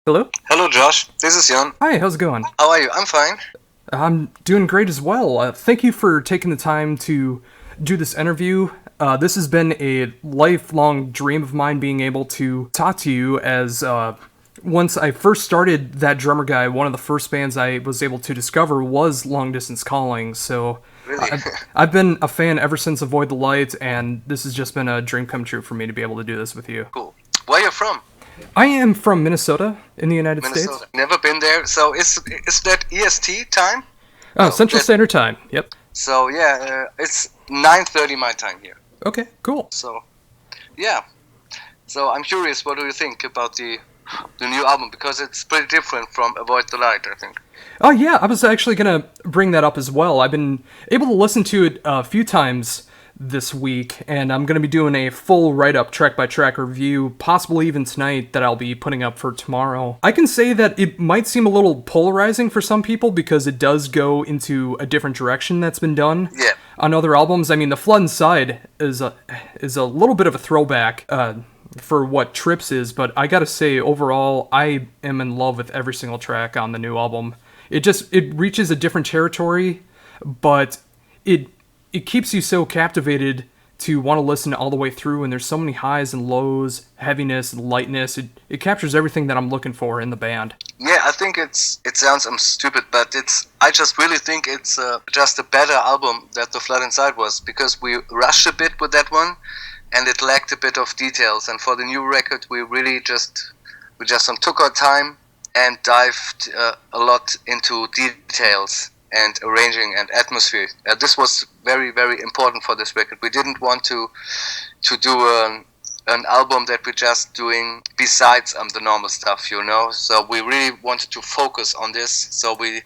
Hello? Hello, Josh. This is Jan. Hi, how's it going? How are you? I'm fine. I'm doing great as well. Thank you for taking the time to do this interview. This has been a lifelong dream of mine being able to talk to you as once I first started that drummer guy, one of the first bands I was able to discover was Long Distance Calling. So Really? I've been a fan ever since Avoid the Light, and this has just been a dream come true for me to be able to do this with you. Cool. Where are you from? I am from Minnesota in the United Minnesota. States. Never been there. So is that EST time? Oh, Central Standard Time. Yep. So yeah, it's 9:30 my time here. Okay, cool. So yeah. So I'm curious, what do you think about the new album? Because it's pretty different from Avoid the Light, I think. Oh yeah, I was actually gonna bring that up as well. I've been able to listen to it a few times this week, and I'm gonna be doing a full write-up track-by-track review, possibly even tonight, that I'll be putting up for tomorrow. I can say that it might seem a little polarizing for some people because it does go into a different direction that's been done on other albums. I mean, The Flood Inside is a little bit of a throwback for what Trips is, but I gotta say, overall, I am in love with every single track on the new album. It reaches a different territory, but it keeps you so captivated to want to listen all the way through, and there's so many highs and lows, heaviness and lightness. It captures everything that I'm looking for in the band. Yeah, I think it sounds stupid, but I just really think it's just a better album that The Flood Inside was, because we rushed a bit with that one, and it lacked a bit of details. And for the new record, we just took our time and dived a lot into details and arranging and atmosphere. This was very, very important for this record. We didn't want to do an album that we're just doing besides the normal stuff, you know. So we really wanted to focus on this. So we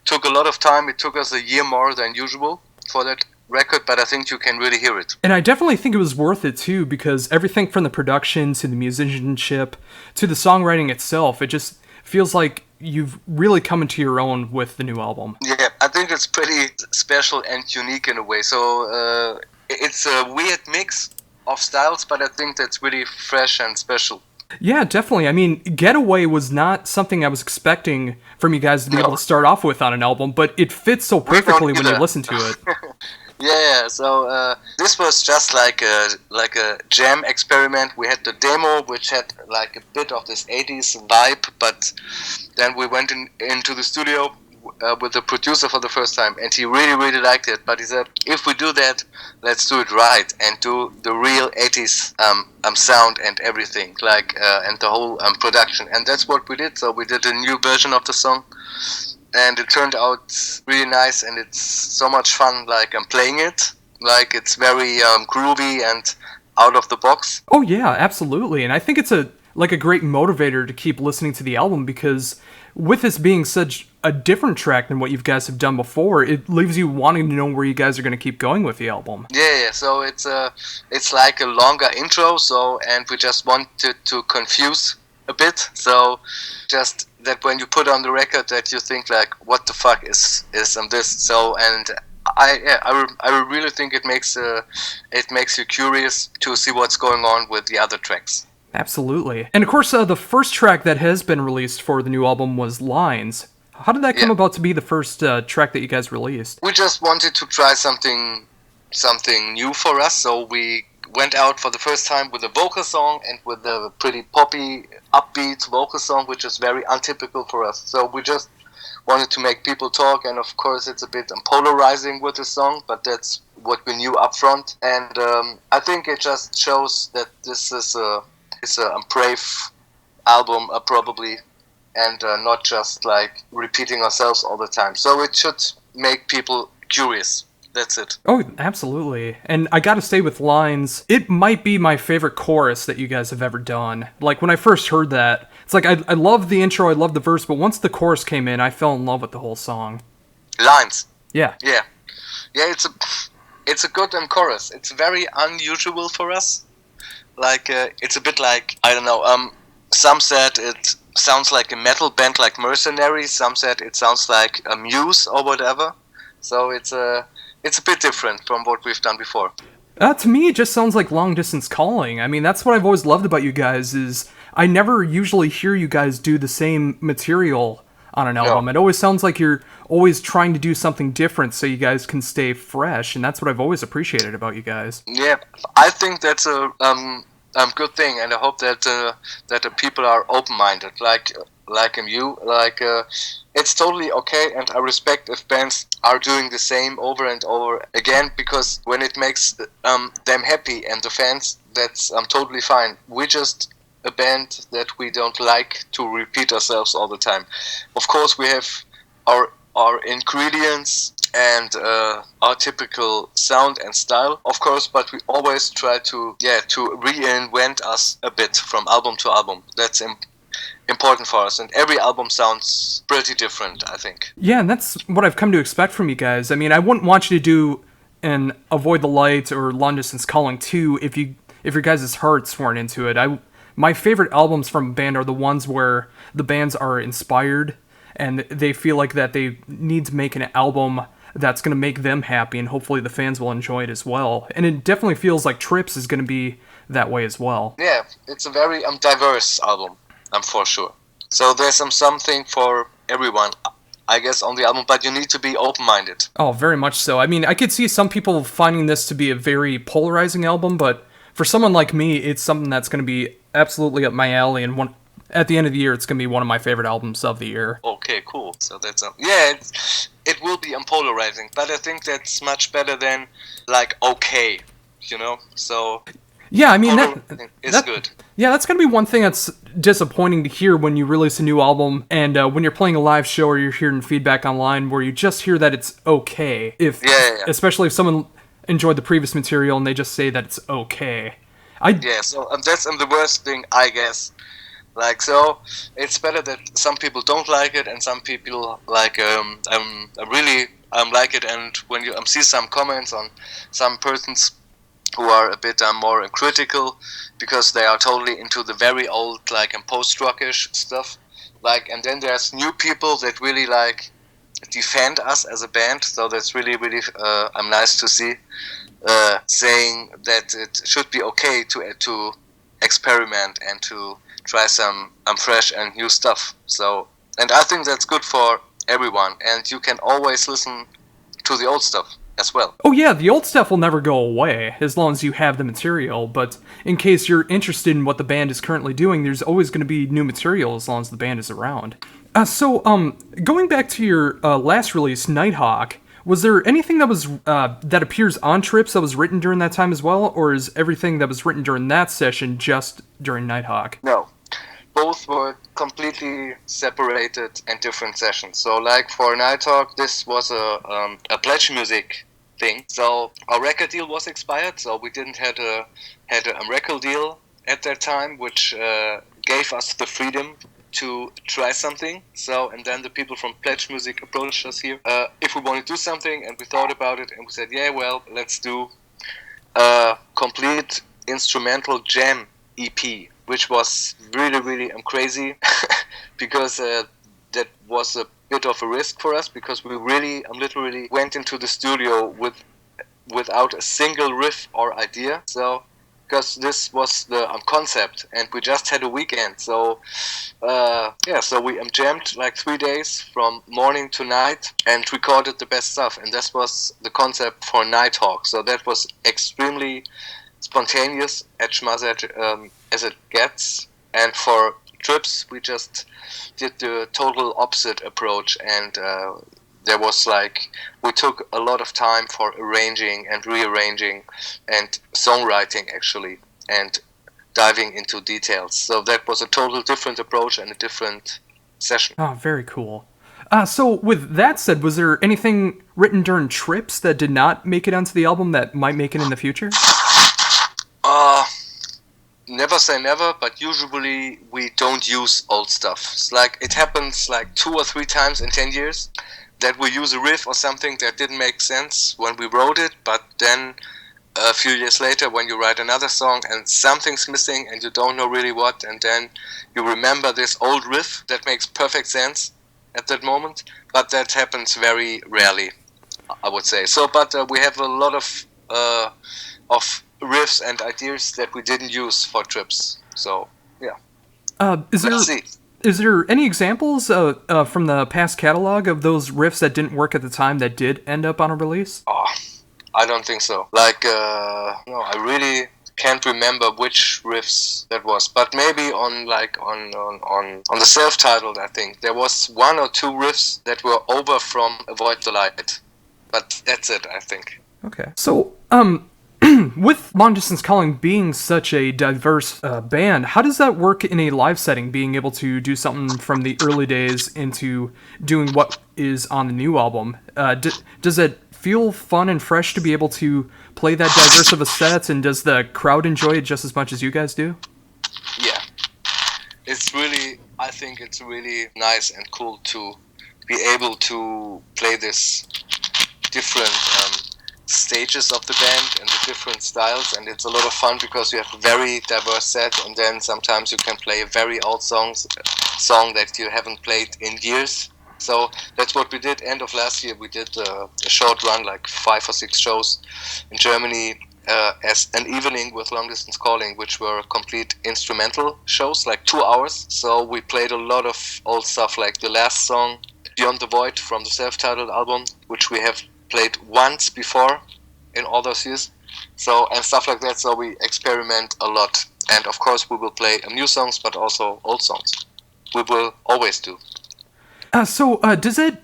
took a lot of time. It took us a year more than usual for that record, but I think you can really hear it. And I definitely think it was worth it too, because everything from the production to the musicianship to the songwriting itself, it just feels like you've really come into your own with the new album. Yeah, I think it's pretty special and unique in a way. So it's a weird mix of styles, but I think that's really fresh and special. Yeah, definitely. I mean, Getaway was not something I was expecting from you guys to be able to start off with on an album, but it fits so perfectly when you listen to it. Yeah, so this was just like a jam experiment. We had the demo, which had like a bit of this 80s vibe, but then we went into the studio with the producer for the first time, and he really, really liked it. But he said, if we do that, let's do it right and do the real 80s sound and everything, and the whole production. And that's what we did. So we did a new version of the song, and it turned out really nice, and it's so much fun. I'm playing it. It's very groovy and out of the box. Oh yeah, absolutely. And I think it's a great motivator to keep listening to the album, because with this being such a different track than what you guys have done before, it leaves you wanting to know where you guys are going to keep going with the album. Yeah. So it's like a longer intro. And we just wanted to confuse a bit. So just that when you put on the record, that you think what the fuck is this? So and I really think it makes you curious to see what's going on with the other tracks. Absolutely. And of course, the first track that has been released for the new album was Lines. How did that come about to be the first track that you guys released? We just wanted to try something new for us, so we went out for the first time with a vocal song and with a pretty poppy, upbeat vocal song, which is very untypical for us. So we just wanted to make people talk, and of course it's a bit polarizing with the song, but that's what we knew up front. And I think it just shows that this is a brave album, probably, and not just repeating ourselves all the time. So it should make people curious. That's it. Oh, absolutely. And I gotta say, with Lines, it might be my favorite chorus that you guys have ever done. When I first heard that, it's I love the intro, I love the verse, but once the chorus came in, I fell in love with the whole song. Lines. Yeah. Yeah, it's a good chorus. It's very unusual for us. It's a bit I don't know, some said it sounds like a metal band like Mercenaries, some said it sounds like a Muse or whatever. So it's a bit different from what we've done before. To me, it just sounds like Long Distance Calling. I mean, that's what I've always loved about you guys, is I never usually hear you guys do the same material on an album. No. It always sounds like you're always trying to do something different so you guys can stay fresh, and that's what I've always appreciated about you guys. Yeah, I think that's a good thing, and I hope that that the people are open-minded, like you, it's totally okay, and I respect if bands are doing the same over and over again, because when it makes them happy and the fans, that's totally fine. We're just a band that we don't like to repeat ourselves all the time. Of course, we have our ingredients and our typical sound and style, of course, but we always try to reinvent us a bit from album to album. That's important for us, and every album sounds pretty different, I think. Yeah, and that's what I've come to expect from you guys. I mean, I wouldn't want you to do an Avoid the Light or Long Distance Calling 2 if your guys' hearts weren't into it. My favorite albums from a band are the ones where the bands are inspired and they feel like that they need to make an album that's going to make them happy, and hopefully the fans will enjoy it as well. And it definitely feels like Trips is going to be that way as well. Yeah, it's a very diverse album, for sure. So there's something for everyone, I guess, on the album, but you need to be open-minded. Oh, very much so. I mean, I could see some people finding this to be a very polarizing album, but for someone like me, it's something that's going to be absolutely up my alley, and at the end of the year, it's going to be one of my favorite albums of the year. Okay, cool. So that's it will be polarizing, but I think that's much better than okay, So yeah, I mean that's good. Yeah, that's going to be one thing that's disappointing to hear when you release a new album, and when you're playing a live show or you're hearing feedback online where you just hear that it's okay. Especially if someone enjoyed the previous material and they just say that it's okay. So that's the worst thing, I guess. So it's better that some people don't like it and some people really like it. And when you see some comments on some persons who are a bit more critical because they are totally into the very old post-rockish stuff, and then there's new people that really defend us as a band. So that's really nice to see, saying that it should be okay to experiment and to try some fresh and new stuff. So, and I think that's good for everyone, and you can always listen to the old stuff as well. Oh yeah, the old stuff will never go away as long as you have the material, but in case you're interested in what the band is currently doing, there's always going to be new material as long as the band is around. So going back to your last release, Nighthawk, was there anything that was that appears on Trips that was written during that time as well, or is everything that was written during that session just during Nighthawk? No. Both were completely separated and different sessions. So, for Nighthawk, this was a pledge music thing. So our record deal was expired, so we didn't had a record deal at that time, which gave us the freedom to try something. So, and then the people from Pledge Music approached us here if we want to do something, and we thought about it, and we said, yeah, well, let's do a complete instrumental jam EP, which was really, really crazy because that was a bit of a risk for us, because we really literally went into the studio without a single riff or idea. So, because this was the concept, and we just had a weekend. So, so we jammed 3 days from morning to night and recorded the best stuff. And this was the concept for Nighthawk. So that was extremely spontaneous as it gets. And for Trips, we just did the total opposite approach, and there was we took a lot of time for arranging and rearranging and songwriting actually, and diving into details. So that was a total different approach and a different session. Oh, very cool. So with that said, was there anything written during Trips that did not make it onto the album that might make it in the future? Never say never, but usually we don't use old stuff. It's it happens 2 or 3 times in 10 years that we use a riff or something that didn't make sense when we wrote it, but then a few years later when you write another song and something's missing and you don't know really what, and then you remember this old riff that makes perfect sense at that moment, but that happens very rarely, I would say. So, but we have a lot of riffs and ideas that we didn't use for Trips. So, yeah. Is there Let's see. is there any examples from the past catalog of those riffs that didn't work at the time that did end up on a release? Oh, I don't think so. Like, no, I really can't remember which riffs that was, but maybe on the self-titled, I think there was one or two riffs that were over from Avoid the Light, but that's it, I think. Okay. So, with Long Distance Calling being such a diverse band, how does that work in a live setting, being able to do something from the early days into doing what is on the new album? Does it feel fun and fresh to be able to play that diverse of a set, and does the crowd enjoy it just as much as you guys do? Yeah. I think it's really nice and cool to be able to play this different stages of the band and the different styles, and it's a lot of fun because you have a very diverse set, and then sometimes you can play a very old song that you haven't played in years. So that's what we did end of last year. We did a short run, like 5 or 6 shows in Germany as an evening with Long Distance Calling, which were complete instrumental shows, like 2 hours. So we played a lot of old stuff, like the last song, Beyond the Void, from the self-titled album, which we have played once before in all those years. So, and stuff like that. So we experiment a lot. And of course we will play new songs, but also old songs. We will always do. Does it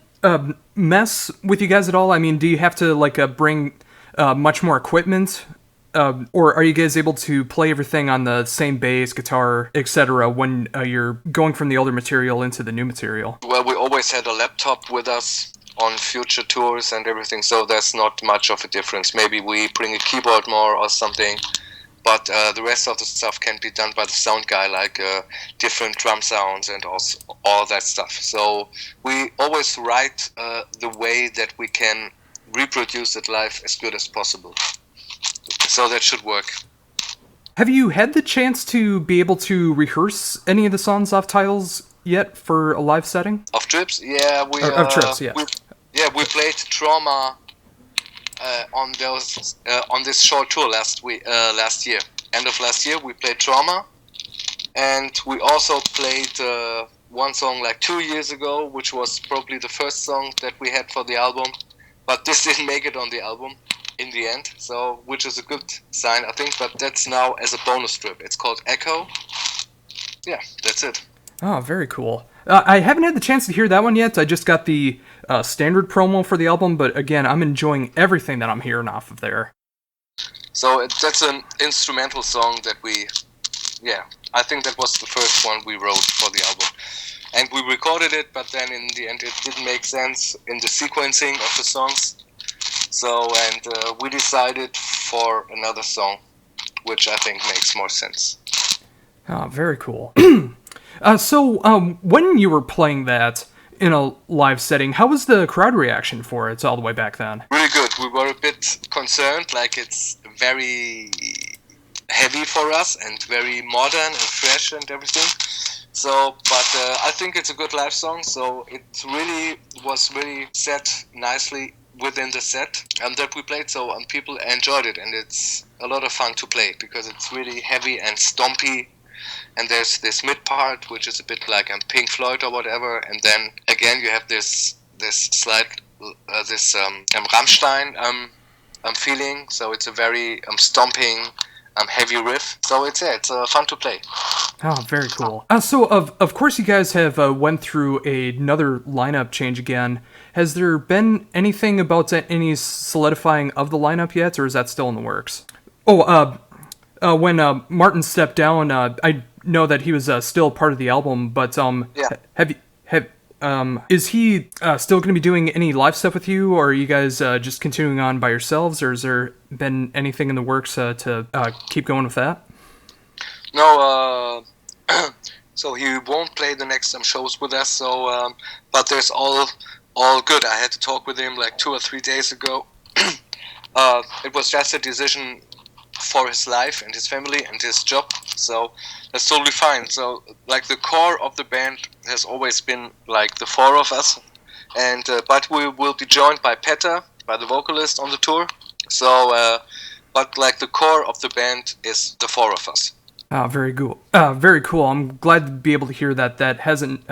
mess with you guys at all? I mean, do you have to bring much more equipment, or are you guys able to play everything on the same bass, guitar, etc. when you're going from the older material into the new material? Well, we always had a laptop with us on future tours and everything, so there's not much of a difference. Maybe we bring a keyboard more or something. But the rest of the stuff can be done by the sound guy, like different drum sounds and also all that stuff. So we always write the way that we can reproduce it live as good as possible. So that should work. Have you had the chance to be able to rehearse any of the songs off titles yet for a live setting? Of Trips? Yeah, of Trips, yeah. We played Trauma on this short tour last year. End of last year we played Trauma, and we also played one song like 2 years ago, which was probably the first song that we had for the album, but this didn't make it on the album in the end, so which is a good sign, I think. But that's now as a bonus strip. It's called Echo. Yeah, that's it. Oh, very cool. I haven't had the chance to hear that one yet. I just got the standard promo for the album, but again, I'm enjoying everything that I'm hearing off of there. So that's an instrumental song that I think that was the first one we wrote for the album. And we recorded it, but then in the end it didn't make sense in the sequencing of the songs. So, and we decided for another song, which I think makes more sense. Oh, very cool. When you were playing that in a live setting, how was the crowd reaction for it all the way back then? Really good. We were a bit concerned, like it's very heavy for us and very modern and fresh and everything. So, but I think it's a good live song, so it really was really set nicely within the set that we played, so people enjoyed it, and it's a lot of fun to play because it's really heavy and stompy. And there's this mid part, which is a bit like Pink Floyd or whatever, and then again you have this slight Rammstein feeling. So it's a very stomping, heavy riff. So it's fun to play. Oh, very cool. So of course you guys have went through another lineup change again. Has there been anything about any solidifying of the lineup yet, or is that still in the works? When Martin stepped down, I know that he was still part of the album, but is he still going to be doing any live stuff with you, or are you guys just continuing on by yourselves, or has there been anything in the works to keep going with that? No, so he won't play the next shows with us. So, but there's all good. I had to talk with him like 2 or 3 days ago. It was just a decision for his life and his family and his job, so that's totally fine. So like the core of the band has always been like the 4 of us, and but we will be joined by Petter, by the vocalist on the tour. So but like the core of the band is the 4 of us. Very cool. Very cool. I'm glad to be able to hear that that hasn't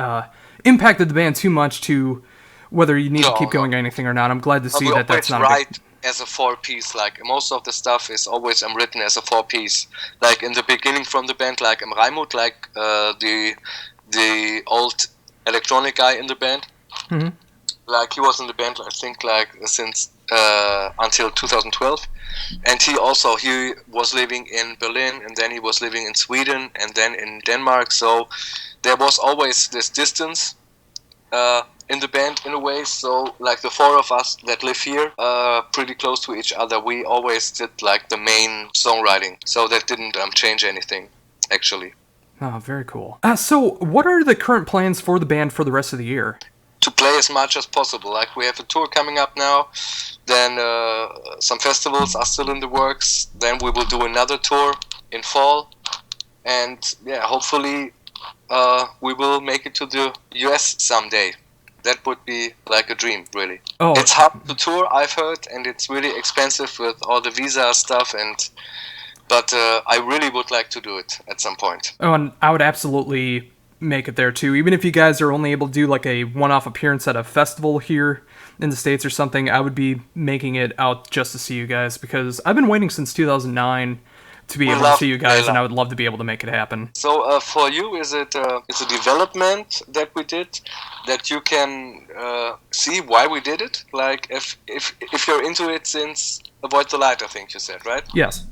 impacted the band too much to whether you need to keep going or anything or not. I'm glad to see that that's not a big... as a 4-piece. Like most of the stuff is always written as a 4-piece. Like in the beginning from the band, like Raimut, like the old electronic guy in the band. Mm-hmm. Like he was in the band, I think, like since until 2012, and he was living in Berlin, and then he was living in Sweden, and then in Denmark. So there was always this distance in the band in a way. So like the 4 of us that live here, pretty close to each other, we always did like the main songwriting. So that didn't change anything, actually. Oh, very cool. So what are the current plans for the band for the rest of the year? To play as much as possible. Like we have a tour coming up now, then some festivals are still in the works, then we will do another tour in fall, and yeah, hopefully we will make it to the US someday. That would be like a dream, really. Oh. It's hard to tour, I've heard, and it's really expensive with all the visa stuff, but I really would like to do it at some point. Oh, and I would absolutely make it there too. Even if you guys are only able to do like a one-off appearance at a festival here in the States or something, I would be making it out just to see you guys, because I've been waiting since 2009 to be able to see you guys, and I would love to be able to make it happen. So for you, is it it's a development that we did that you can see why we did it? Like if you're into it since Avoid the Light, I think you said, right? Yes.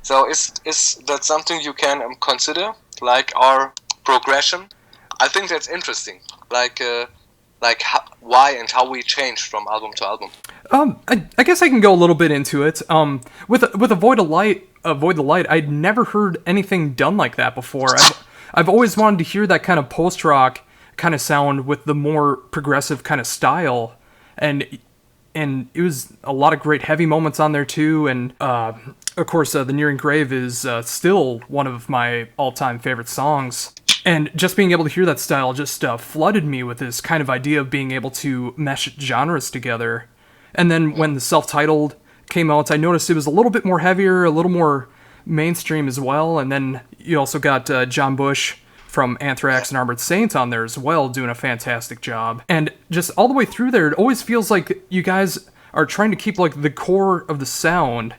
So is that something you can consider, like our progression? I think that's interesting. Why and how we changed from album to album. I guess I can go a little bit into it. With Avoid the Light, I'd never heard anything done like that before. I've always wanted to hear that kind of post rock kind of sound with the more progressive kind of style, and it was a lot of great heavy moments on there too. And of course, The Nearing Grave is still one of my all-time favorite songs. And just being able to hear that style just flooded me with this kind of idea of being able to mesh genres together. And then when the self-titled came out, I noticed it was a little bit more heavier, a little more mainstream as well. And then you also got John Bush from Anthrax and Armored Saint on there as well, doing a fantastic job. And just all the way through there, it always feels like you guys are trying to keep like the core of the sound,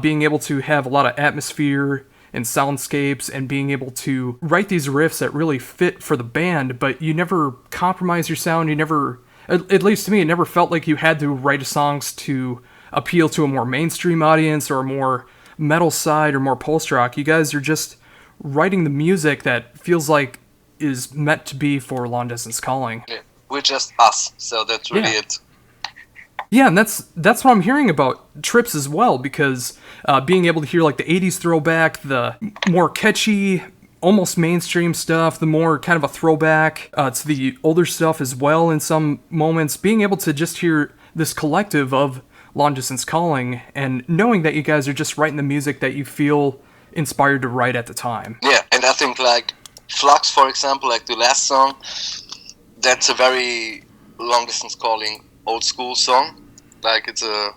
being able to have a lot of atmosphere and soundscapes, and being able to write these riffs that really fit for the band, but you never compromise your sound. You never, at least to me, it never felt like you had to write songs to appeal to a more mainstream audience or a more metal side or more post-rock. You guys are just writing the music that feels like is meant to be for Long Distance Calling. Yeah, we're just us, so that's really it. Yeah, and that's what I'm hearing about Trips as well, because being able to hear like the 80s throwback, the more catchy, almost mainstream stuff, the more kind of a throwback to the older stuff as well in some moments, being able to just hear this collective of Long Distance Calling and knowing that you guys are just writing the music that you feel inspired to write at the time. Yeah, and I think like Flux, for example, like the last song, that's a very Long Distance Calling old school song. Like it's a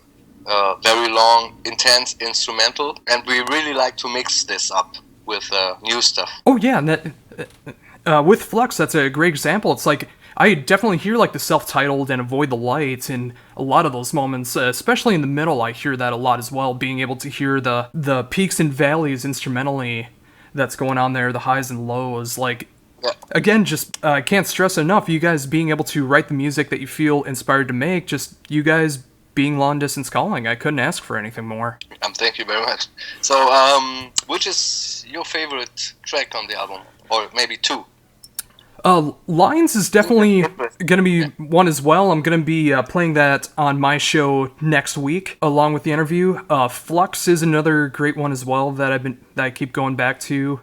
very long, intense instrumental, and we really like to mix this up with new stuff. Oh yeah, and that with Flux, that's a great example. It's like I definitely hear like the self-titled and Avoid the Light in a lot of those moments, especially in the middle. I hear that a lot as well. Being able to hear the peaks and valleys instrumentally that's going on there, the highs and lows, like. Yeah. Again, just can't stress enough, you guys being able to write the music that you feel inspired to make, just you guys being Long Distance Calling. I couldn't ask for anything more. Thank you very much. So, which is your favorite track on the album? Or maybe two? Lines is definitely going to be one as well. I'm going to be playing that on my show next week, along with the interview. Flux is another great one as well that I keep going back to.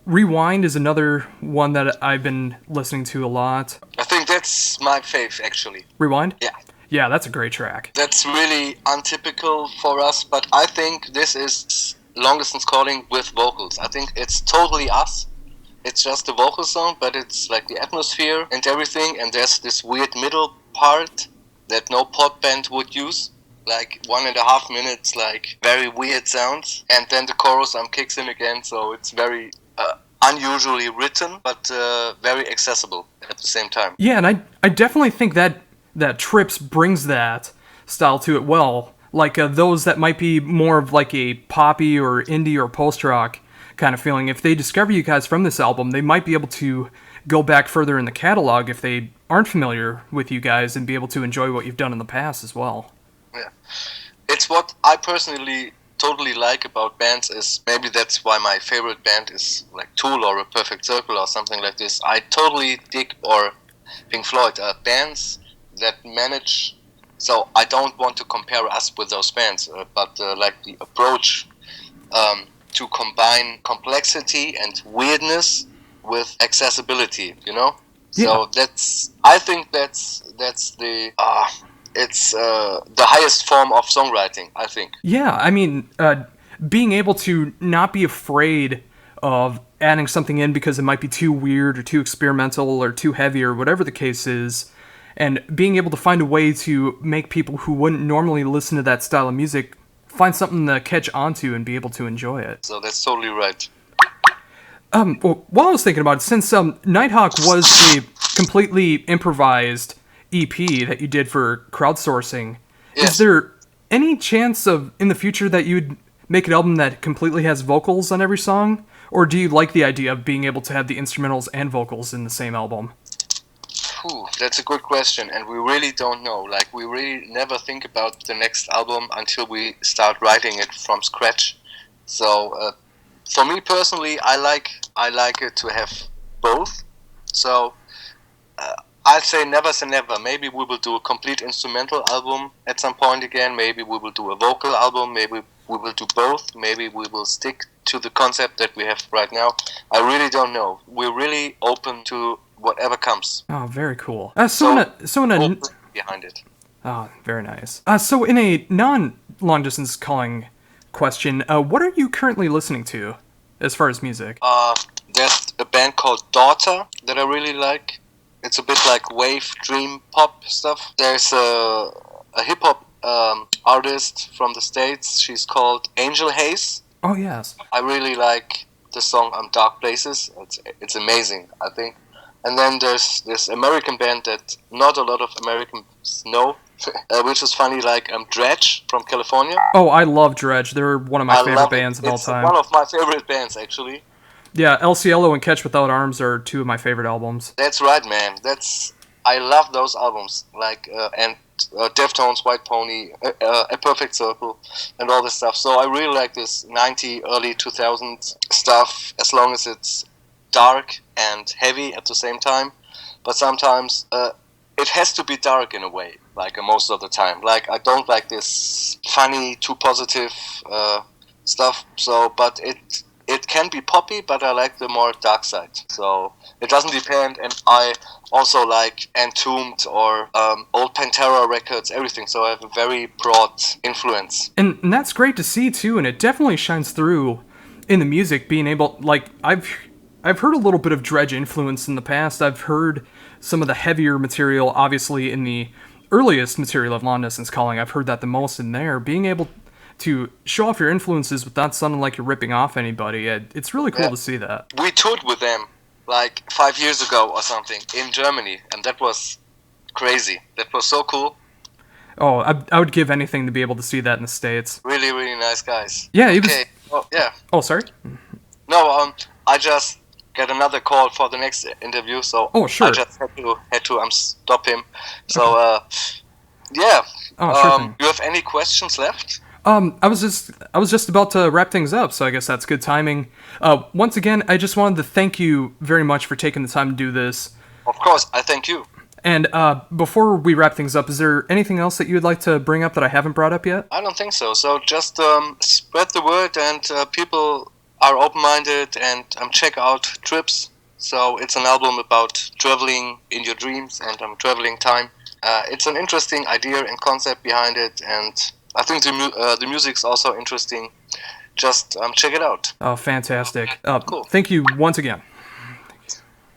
Rewind is another one that I've been listening to a lot. I think that's my fave, actually. Rewind? Yeah. Yeah, that's a great track. That's really untypical for us, but I think this is Long Distance Calling with vocals. I think it's totally us. It's just a vocal song, but it's like the atmosphere and everything, and there's this weird middle part that no pop band would use, like 1.5 minutes, like very weird sounds, and then the chorus kicks in again, so it's very unusually written, but very accessible at the same time. Yeah, and I definitely think that Trips brings that style to it well. Like those that might be more of like a poppy or indie or post-rock kind of feeling. If they discover you guys from this album, they might be able to go back further in the catalog if they aren't familiar with you guys and be able to enjoy what you've done in the past as well. Yeah. It's what I personally totally like about bands is maybe that's why my favorite band is like Tool or A Perfect Circle or something like this. I totally dig, or Pink Floyd, bands that manage. So I don't want to compare us with those bands, but like the approach to combine complexity and weirdness with accessibility, you know. Yeah. So I think that's the it's the highest form of songwriting, I think. Yeah, I mean, being able to not be afraid of adding something in because it might be too weird or too experimental or too heavy or whatever the case is, and being able to find a way to make people who wouldn't normally listen to that style of music find something to catch onto and be able to enjoy it. So that's totally right. Well, while I was thinking about it, since Nighthawk was a completely improvised EP that you did for crowdsourcing, Yes. is there any chance of in the future that you'd make an album that completely has vocals on every song? Or do you like the idea of being able to have the instrumentals and vocals in the same album? That's a good question, and we really don't know. Like, we really never think about the next album until we start writing it from scratch. So, for me personally, I like it to have both. So, I'd say never say never. Maybe we will do a complete instrumental album at some point again. Maybe we will do a vocal album. Maybe we will do both. Maybe we will stick to the concept that we have right now. I really don't know. We're really open to whatever comes. Oh, very cool. So in a open behind it. oh, very nice. So in a non-long distance calling question, what are you currently listening to as far as music? There's a band called Daughter that I really like. It's a bit like wave dream pop stuff. There's a hip hop artist from the States. She's called Angel Hayes. Oh, yes. I really like the song Dark Places. It's amazing, I think. And then there's this American band that not a lot of Americans know, which is funny, like Dredg from California. Oh, I love Dredg. They're one of my favorite bands of all time. It's one of my favorite bands, actually. Yeah, El Cielo and Catch Without Arms are two of my favorite albums. That's right, man. I love those albums, like and Deftones, White Pony, A Perfect Circle, and all this stuff. So I really like this 90s, early 2000s stuff, as long as it's dark and heavy at the same time. But sometimes it has to be dark in a way, like most of the time. Like, I don't like this funny, too positive stuff. So, but it can be poppy, but I like the more dark side. So it doesn't depend. And I also like Entombed or old Pantera records, everything. So I have a very broad influence. And that's great to see too, and it definitely shines through in the music. Being able, like, I've heard a little bit of Dredg influence in the past. I've heard some of the heavier material, obviously in the earliest material of Long Distance Calling. I've heard that the most in there. Being able to show off your influences without sounding like you're ripping off anybody, it's really cool to see that. We toured with them like 5 years ago or something in Germany, and that was crazy. That was so cool. Oh, I would give anything to be able to see that in the States. Really, really nice guys. Yeah, he was... Okay. Oh, yeah. Oh, sorry? No, I just get another call for the next interview, so oh, sure. I just had to stop him. So, yeah. Oh, sure thing. You have any questions left? I was just about to wrap things up, so I guess that's good timing. Once again, I just wanted to thank you very much for taking the time to do this. Of course, I thank you. And before we wrap things up, is there anything else that you would like to bring up that I haven't brought up yet? I don't think so. So just spread the word, and people are open-minded, and check out Trips. So it's an album about traveling in your dreams and traveling time. It's an interesting idea and concept behind it, and I think the music's also interesting. Just check it out. Oh, fantastic. Cool. Thank you once again.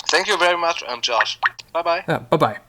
Thank you very much. I'm Josh. Bye-bye. Bye-bye.